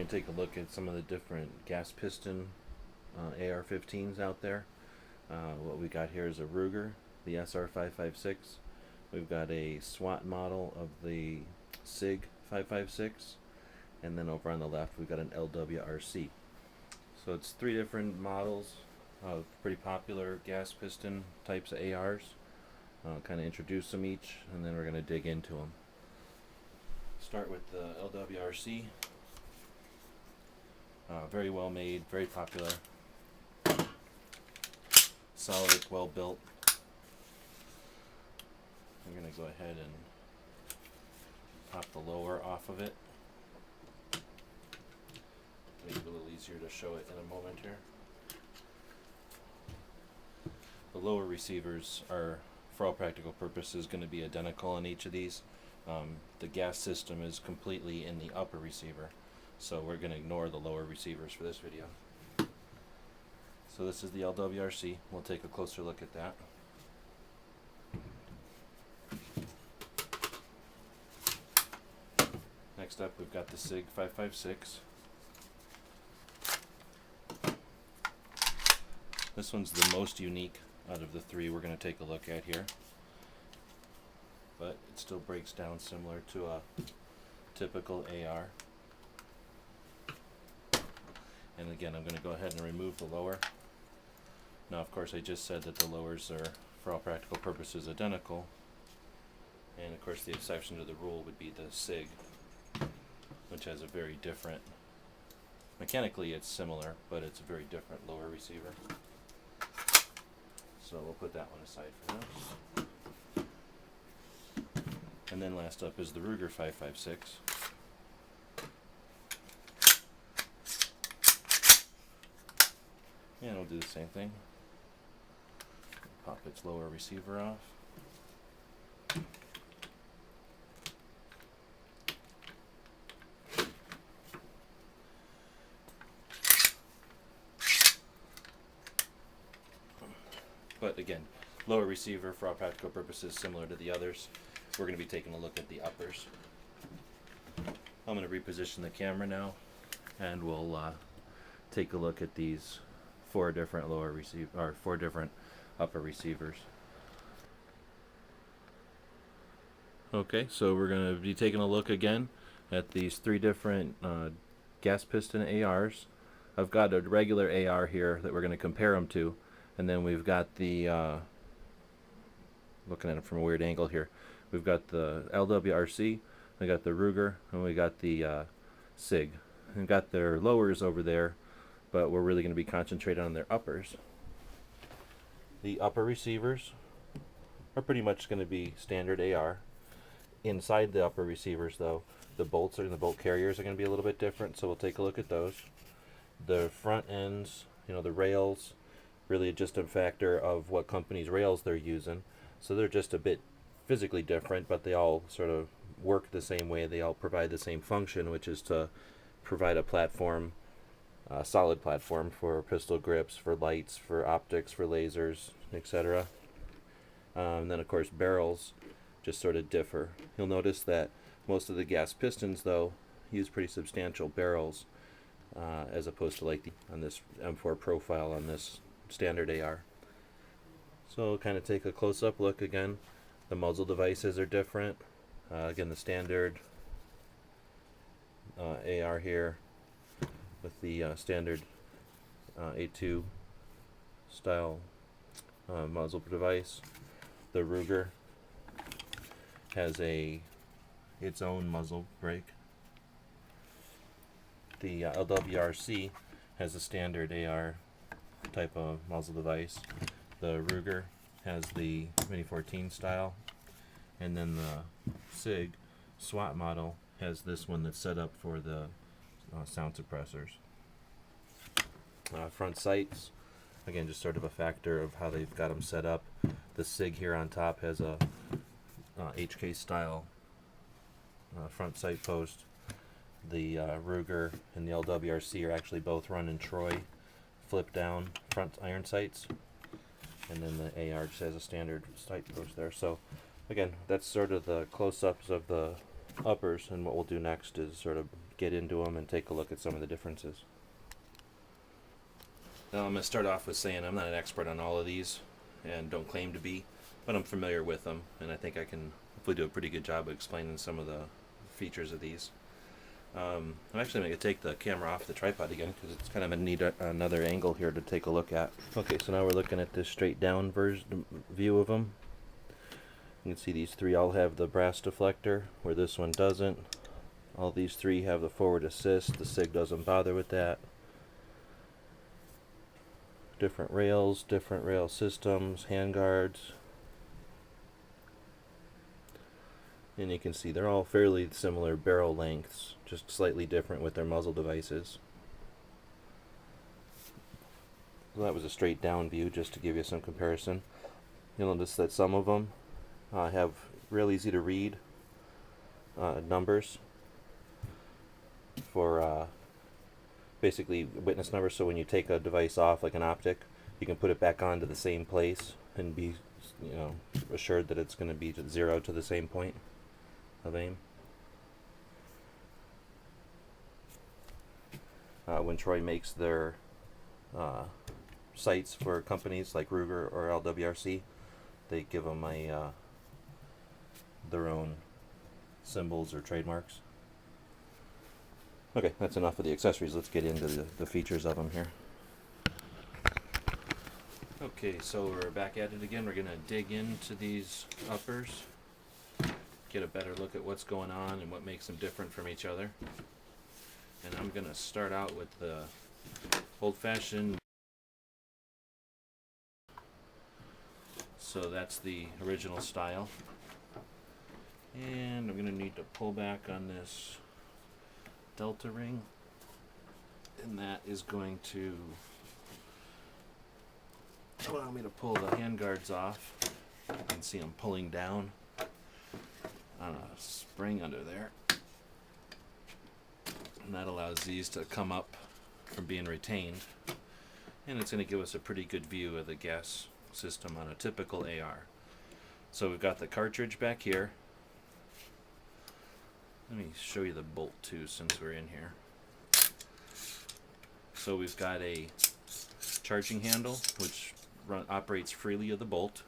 going to take a look at some of the different gas piston AR-15s out there. What we got here is a Ruger, the SR556. We've got a SWAT model of the SIG 556, and then over on the left we've got an Lwrc. So it's three different models of pretty popular gas piston types of ARs. I'll kind of introduce them each, and then we're going to dig into them. Start with the Lwrc. Very well made, very popular, solid, well built. I'm going to go ahead and pop the lower off of it. Make it a little easier to show it in a moment here. The lower receivers are, for all practical purposes, going to be identical on each of these. The gas system is completely in the upper receiver, so we're going to ignore the lower receivers for this video. So this is the Lwrc. We'll take a closer look at that. Next up, we've got the SIG 556. This one's the most unique out of the three we're going to take a look at here, but it still breaks down similar to a typical AR. And again, I'm going to go ahead and remove the lower. Now, of course, I just said that the lowers are, for all practical purposes, identical, and of course the exception to the rule would be the SIG, which has a very different, mechanically it's similar, but it's a very different lower receiver. So we'll put that one aside for now. And then last up is the Ruger 556. And we'll do the same thing. Pop its lower receiver off. But again, lower receiver for all practical purposes similar to the others. We're going to be taking a look at the uppers. I'm going to reposition the camera now, and we'll take a look at these four different upper receivers. Okay, so we're going to be taking a look again at these three different gas piston ARs. I've got a regular AR here that we're going to compare them to. And then we've got the, looking at it from a weird angle here, we've got the Lwrc, we got the Ruger, and we got the SIG. We've got their lowers over there, but we're really going to be concentrating on their uppers. The upper receivers are pretty much going to be standard AR. Inside the upper receivers, though, the bolts and the bolt carriers are going to be a little bit different, so we'll take a look at those. The front ends, the rails, really just a factor of what company's rails they're using. So they're just a bit physically different, but they all sort of work the same way. They all provide the same function, which is to provide a platform, a solid platform for pistol grips, for lights, for optics, for lasers, etc. And then of course barrels just sort of differ. You'll notice that most of the gas pistons, though, use pretty substantial barrels, as opposed to like on this M4 profile on this standard AR. So we'll kind of take a close-up look again. The muzzle devices are different. Again, the standard AR here with the standard A2 style muzzle device. The Ruger has its own muzzle brake. The Lwrc has a standard AR type of muzzle device. The Ruger has the Mini 14 style, and then the SIG SWAT model has this one that's set up for the sound suppressors. Front sights, again, just sort of a factor of how they've got them set up. The SIG here on top has a HK style front sight post. The Ruger and the Lwrc are actually both run in Troy flip down front iron sights, and then the AR just has a standard sight post there. So again, that's sort of the close-ups of the uppers, and what we'll do next is sort of get into them and take a look at some of the differences. Now I'm going to start off with saying I'm not an expert on all of these and don't claim to be, but I'm familiar with them, and I think I can hopefully do a pretty good job of explaining some of the features of these. I'm actually going to take the camera off the tripod again because it's kind of a neat another angle here to take a look at. Okay, so now we're looking at this straight down view of them. You can see these three all have the brass deflector, where this one doesn't. All these three have the forward assist. The SIG doesn't bother with that. Different rails, different rail systems, handguards. And you can see they're all fairly similar barrel lengths, just slightly different with their muzzle devices. So that was a straight down view just to give you some comparison. You'll notice that some of them have real easy to read numbers for basically witness numbers, so when you take a device off, like an optic, you can put it back onto the same place and be, assured that it's going to be to 0 to the same point of aim. When Troy makes their sights for companies like Ruger or Lwrc, they give them their own symbols or trademarks. Okay, that's enough of the accessories. Let's get into the features of them here. Okay, so we're back at it again. We're going to dig into these uppers, get a better look at what's going on and what makes them different from each other. And I'm going to start out with the old-fashioned. So that's the original style. And I'm going to need to pull back on this delta ring, and that is going to allow me to pull the handguards off. You can see I'm pulling down on a spring under there, and that allows these to come up from being retained, and it's going to give us a pretty good view of the gas system on a typical AR. So we've got the cartridge back here. Let me show you the bolt too, since we're in here. So we've got a charging handle which operates freely of the bolt.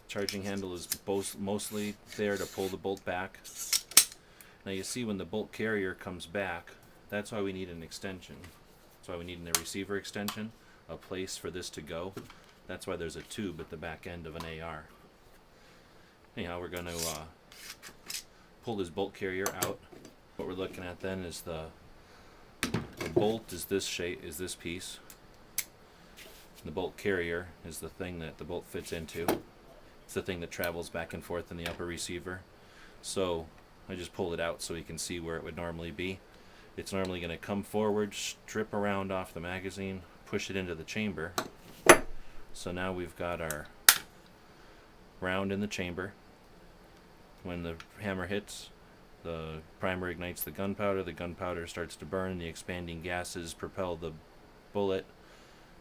Charging handle is mostly there to pull the bolt back. Now you see when the bolt carrier comes back, that's why we need an extension. That's why we need a receiver extension, a place for this to go. That's why there's a tube at the back end of an AR. Anyhow, we're going to pull this bolt carrier out. What we're looking at then is the bolt is this shape, is this piece. The bolt carrier is the thing that the bolt fits into. It's the thing that travels back and forth in the upper receiver. So I just pulled it out so you can see where it would normally be. It's normally going to come forward, strip around off the magazine, push it into the chamber. So now we've got our round in the chamber. When the hammer hits, the primer ignites the gunpowder starts to burn, the expanding gases propel the bullet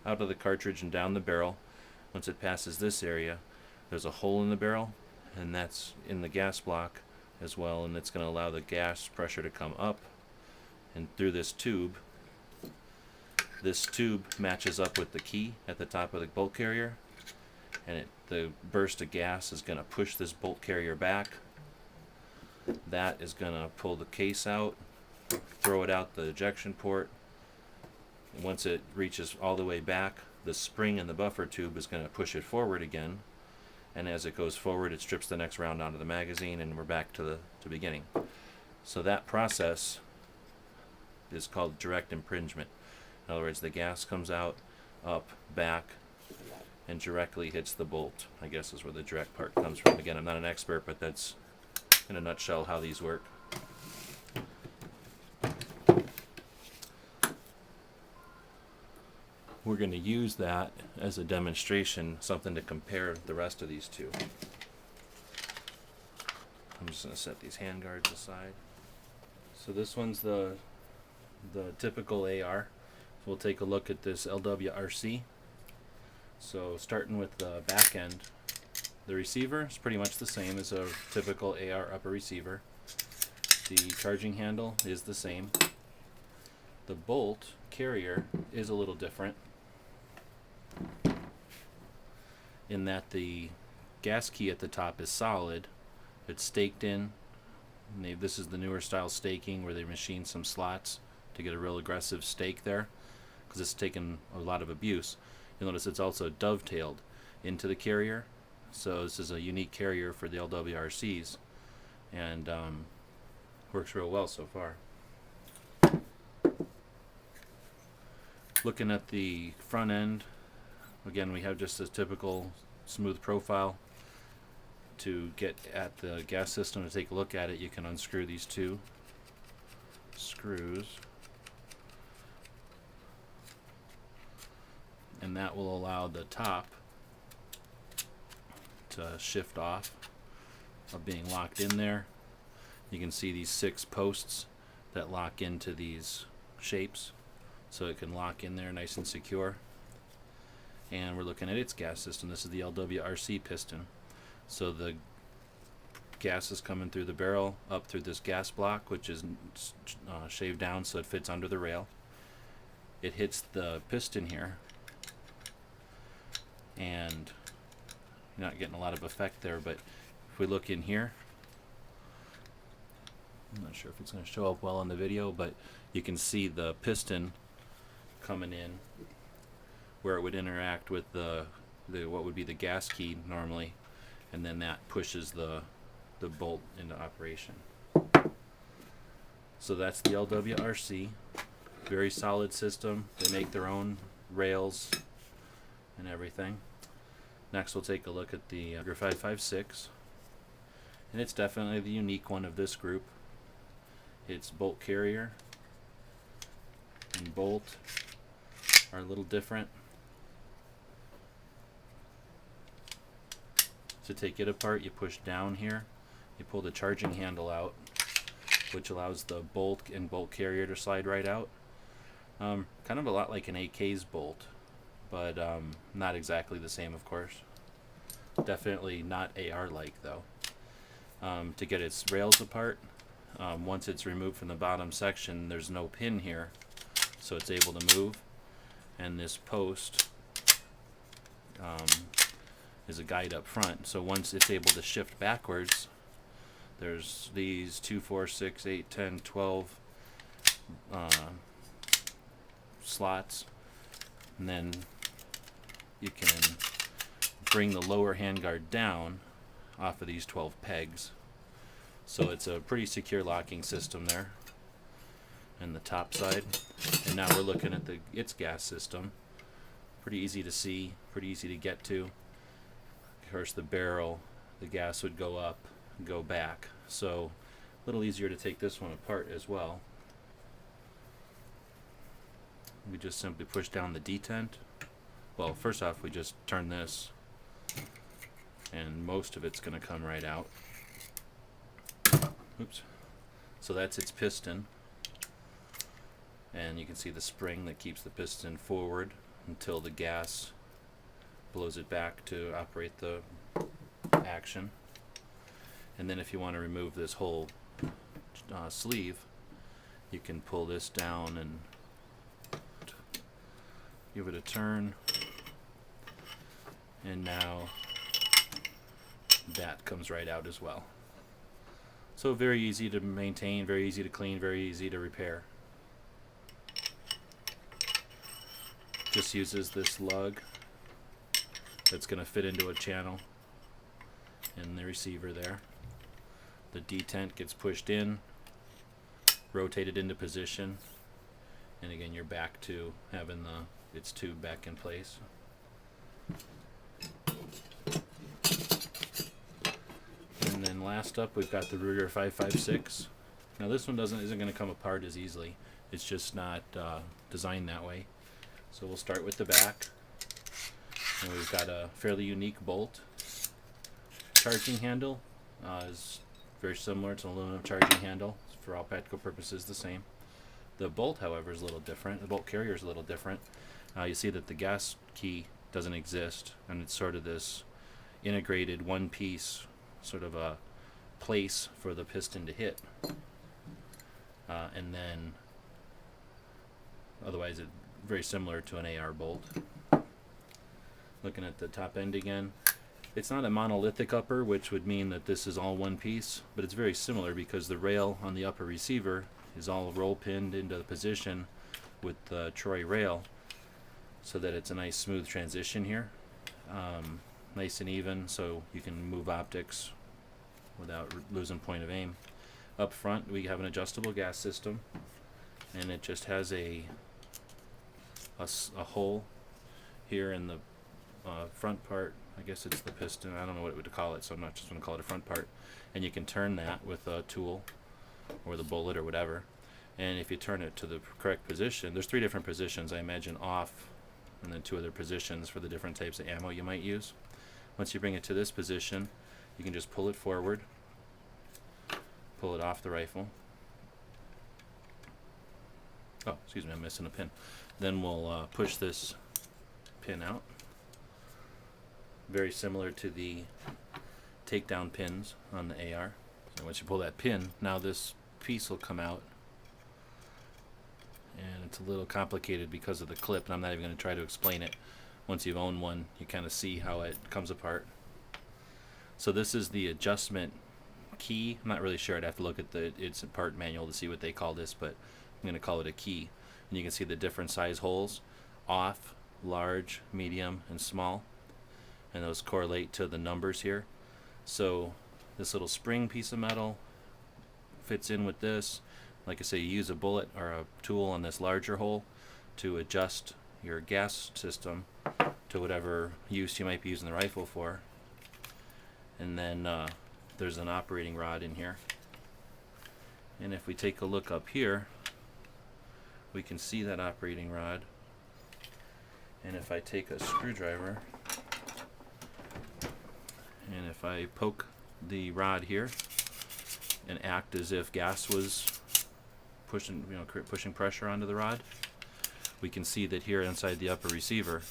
out of the cartridge and down the barrel. Once it passes this area, there's a hole in the barrel, and that's in the gas block as well, and it's going to allow the gas pressure to come up and through this tube. This tube matches up with the key at the top of the bolt carrier, and the burst of gas is going to push this bolt carrier back. That is going to pull the case out, throw it out the ejection port. And once it reaches all the way back, the spring in the buffer tube is going to push it forward again, and as it goes forward, it strips the next round onto the magazine, and we're back to the beginning. So that process is called direct impingement. In other words, the gas comes out, up, back, and directly hits the bolt, I guess is where the direct part comes from. Again, I'm not an expert, but that's in a nutshell how these work. We're going to use that as a demonstration, something to compare the rest of these two. I'm just going to set these handguards aside. So this one's the typical AR. So we'll take a look at this Lwrc. So starting with the back end, the receiver is pretty much the same as a typical AR upper receiver. The charging handle is the same. The bolt carrier is a little different in that the gas key at the top is solid. It's staked in. This is the newer style staking where they machine some slots to get a real aggressive stake there, because it's taken a lot of abuse. You'll notice it's also dovetailed into the carrier, so this is a unique carrier for the Lwrcs, and works real well so far. Looking at the front end, again we have just a typical smooth profile. To get at the gas system, to take a look at it, you can unscrew these two screws, and that will allow the top to shift off of being locked in there. You can see these 6 posts that lock into these shapes, so it can lock in there nice and secure. And we're looking at its gas system. This is the Lwrc piston. So the gas is coming through the barrel up through this gas block, which is shaved down so it fits under the rail. It hits the piston here, and you're not getting a lot of effect there, but if we look in here, I'm not sure if it's going to show up well on the video, but you can see the piston coming in where it would interact with the what would be the gas key normally, and then that pushes the bolt into operation. So that's the Lwrc. Very solid system. They make their own rails and everything. Next we'll take a look at the Lwrc 5.56, and it's definitely the unique one of this group. Its bolt carrier and bolt are a little different. To take it apart, you push down here, you pull the charging handle out, which allows the bolt and bolt carrier to slide right out. Kind of a lot like an AK's bolt, but not exactly the same, of course. Definitely not AR-like, though. To get its rails apart, once it's removed from the bottom section, there's no pin here, so it's able to move. And this post is a guide up front, so once it's able to shift backwards, there's these 2, 4, 6, 8, 10, 12 slots, and then you can bring the lower handguard down off of these 12 pegs. So it's a pretty secure locking system there in the top side. And now we're looking at its gas system. Pretty easy to see, pretty easy to get to. Of course, the barrel, the gas would go up and go back, so a little easier to take this one apart as well. We just simply push down the detent. Well, first off, we just turn this, and most of it's going to come right out. Oops. So that's its piston, and you can see the spring that keeps the piston forward until the gas blows it back to operate the action. And then if you want to remove this whole sleeve, you can pull this down and give it a turn, and now that comes right out as well. So very easy to maintain, very easy to clean, very easy to repair. Just uses this lug that's going to fit into a channel in the receiver there. The detent gets pushed in, rotated into position, and again you're back to having its tube back in place. And then last up we've got the Lwrc 5.56. Now this one isn't going to come apart as easily. It's just not designed that way. So we'll start with the back. And we've got a fairly unique bolt. Charging handle is very similar to an aluminum charging handle. It's for all practical purposes the same. The bolt, however, is a little different. The bolt carrier is a little different. You see that the gas key doesn't exist, and it's sort of this integrated one-piece sort of a place for the piston to hit. and then otherwise it's very similar to an AR bolt. Looking at the top end again, it's not a monolithic upper, which would mean that this is all one piece, but it's very similar because the rail on the upper receiver is all roll pinned into the position with the Troy rail, so that it's a nice smooth transition here, nice and even, so you can move optics without losing point of aim. Up front we have an adjustable gas system, and it just has a hole here in the front part. I guess it's the piston, I don't know what it would call it, so I'm not just going to call it a front part, and you can turn that with a tool or the bullet or whatever. And if you turn it to the correct position, there's 3 different positions, I imagine, off, and then 2 other positions for the different types of ammo you might use. Once you bring it to this position, you can just pull it forward, pull it off the rifle. Oh, excuse me, I'm missing a pin. Then we'll push this pin out. Very similar to the takedown pins on the AR. So once you pull that pin, now this piece will come out. And it's a little complicated because of the clip, and I'm not even going to try to explain it. Once you've owned one, you kind of see how it comes apart. So this is the adjustment key. I'm not really sure. I'd have to look at its part manual to see what they call this, but I'm going to call it a key. And you can see the different size holes: off, large, medium, and small. And those correlate to the numbers here. So this little spring piece of metal fits in with this. Like I say, you use a bullet or a tool on this larger hole to adjust your gas system to whatever use you might be using the rifle for. And then there's an operating rod in here. And if we take a look up here, we can see that operating rod. And if I take a screwdriver and if I poke the rod here and act as if gas was pushing pressure onto the rod, we can see that here inside the upper receiver,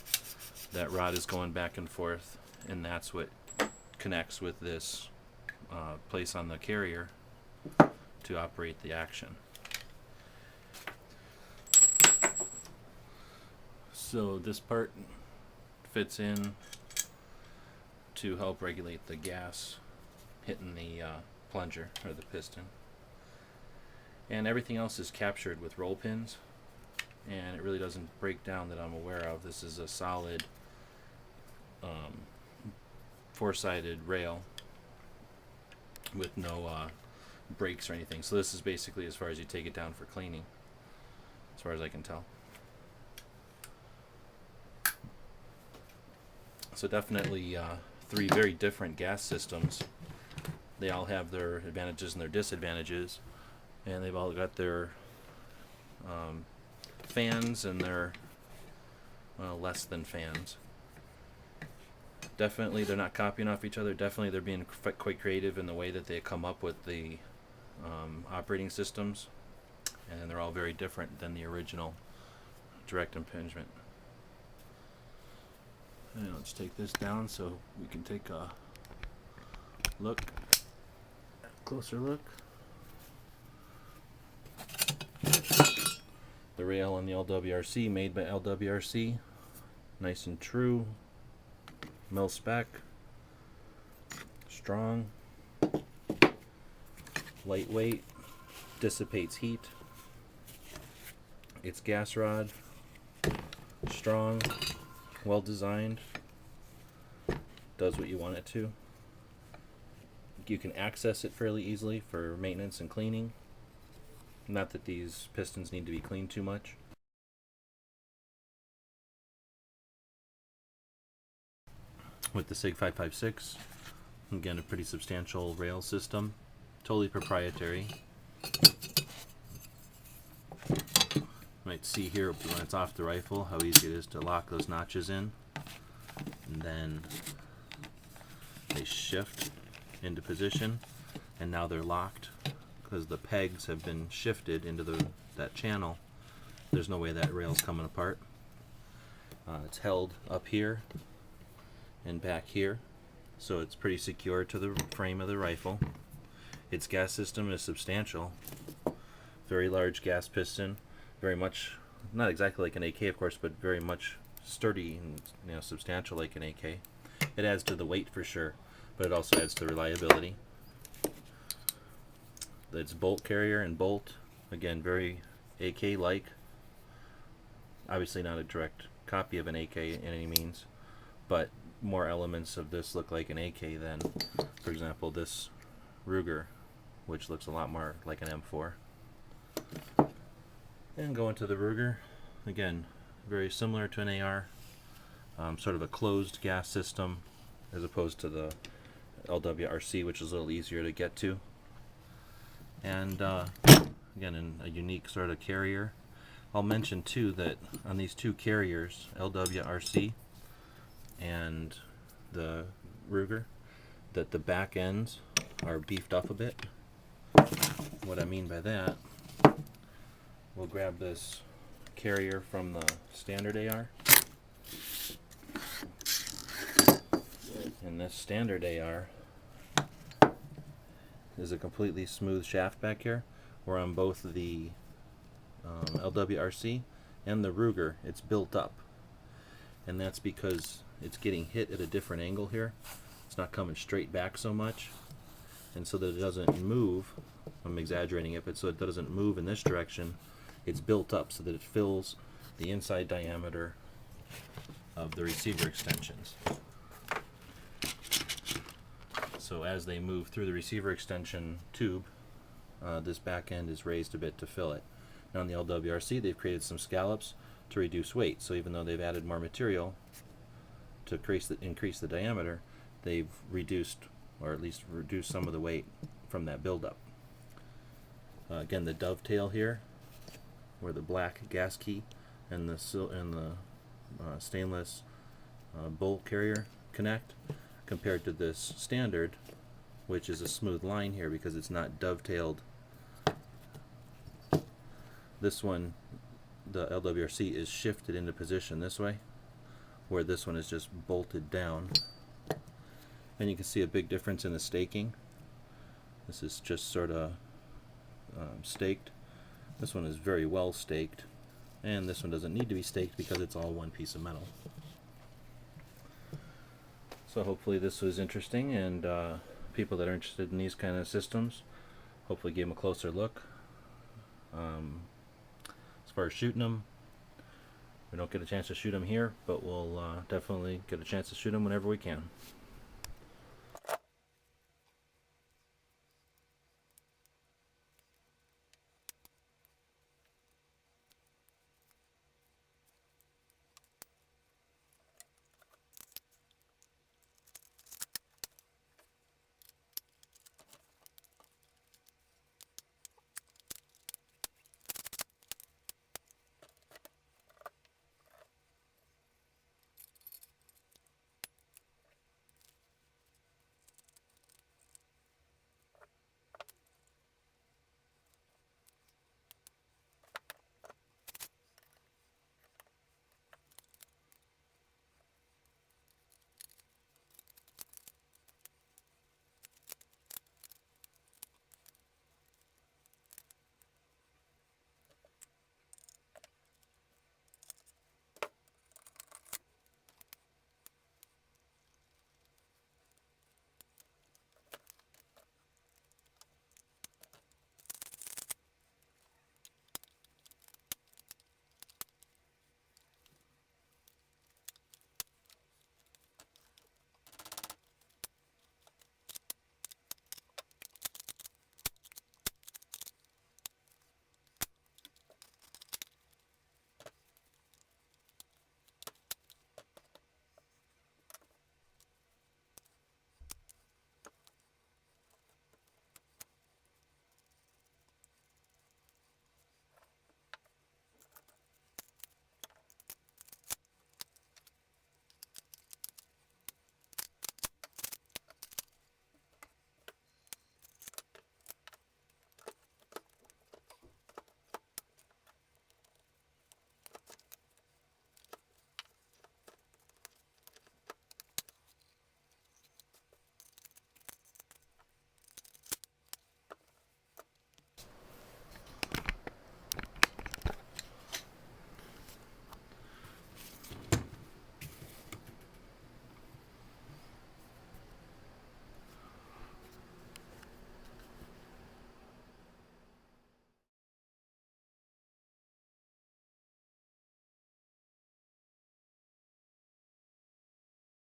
that rod is going back and forth, and that's what connects with this place on the carrier to operate the action. So this part fits in to help regulate the gas hitting the plunger or the piston. And everything else is captured with roll pins, and it really doesn't break down that I'm aware of. This is a solid 4-sided rail with no brakes or anything. So this is basically as far as you take it down for cleaning, as far as I can tell. So definitely 3 very different gas systems. They all have their advantages and their disadvantages, and they've all got their fans and their less than fans. Definitely they're not copying off each other. Definitely they're being quite creative in the way that they come up with the operating systems, and they're all very different than the original direct impingement. And let's take this down so we can take a look, closer look. The rail on the Lwrc, made by Lwrc, nice and true, mil spec, strong, lightweight, dissipates heat. It's gas rod, strong, well designed, does what you want it to. You can access it fairly easily for maintenance and cleaning. Not that these pistons need to be cleaned too much. With the SIG 5.56, again a pretty substantial rail system, totally proprietary. You might see here when it's off the rifle how easy it is to lock those notches in, and then they shift into position, and now they're locked because the pegs have been shifted into that channel. There's no way that rail's coming apart. It's held up here and back here, so it's pretty secure to the frame of the rifle. Its gas system is substantial very large gas piston, very much, not exactly like an AK of course, but very much sturdy and, you know, substantial like an AK. It adds to the weight for sure, but it also adds to reliability. Its bolt carrier and bolt, again, very AK-like. Obviously not a direct copy of an AK in any means, but more elements of this look like an AK than, for example, this Ruger, which looks a lot more like an M4. And go into the Ruger, again, very similar to an AR, sort of a closed gas system as opposed to the Lwrc, which is a little easier to get to. And again, in a unique sort of carrier. I'll mention too that on these two carriers, Lwrc and the Ruger, that the back ends are beefed up a bit. What I mean by that, we'll grab this carrier from the standard AR, and this standard AR is a completely smooth shaft back here, where on both the Lwrc and the Ruger it's built up, and that's because it's getting hit at a different angle here. It's not coming straight back so much, and so that it doesn't move, I'm exaggerating it, but so it doesn't move in this direction, it's built up so that it fills the inside diameter of the receiver extensions. So as they move through the receiver extension tube, this back end is raised a bit to fill it. Now on the Lwrc, they've created some scallops to reduce weight. So even though they've added more material to increase the diameter, they've reduced, or at least reduced some of the weight from that buildup. Again, the dovetail here, where the black gas key and the stainless bolt carrier connect, compared to this standard, which is a smooth line here because it's not dovetailed. This one, the Lwrc, is shifted into position this way, where this one is just bolted down. And you can see a big difference in the staking. This is just sort of staked. This one is very well staked, and this one doesn't need to be staked because it's all one piece of metal. So hopefully this was interesting, and people that are interested in these kind of systems, hopefully give them a closer look. As far as shooting them, we don't get a chance to shoot them here, but we'll definitely get a chance to shoot them whenever we can.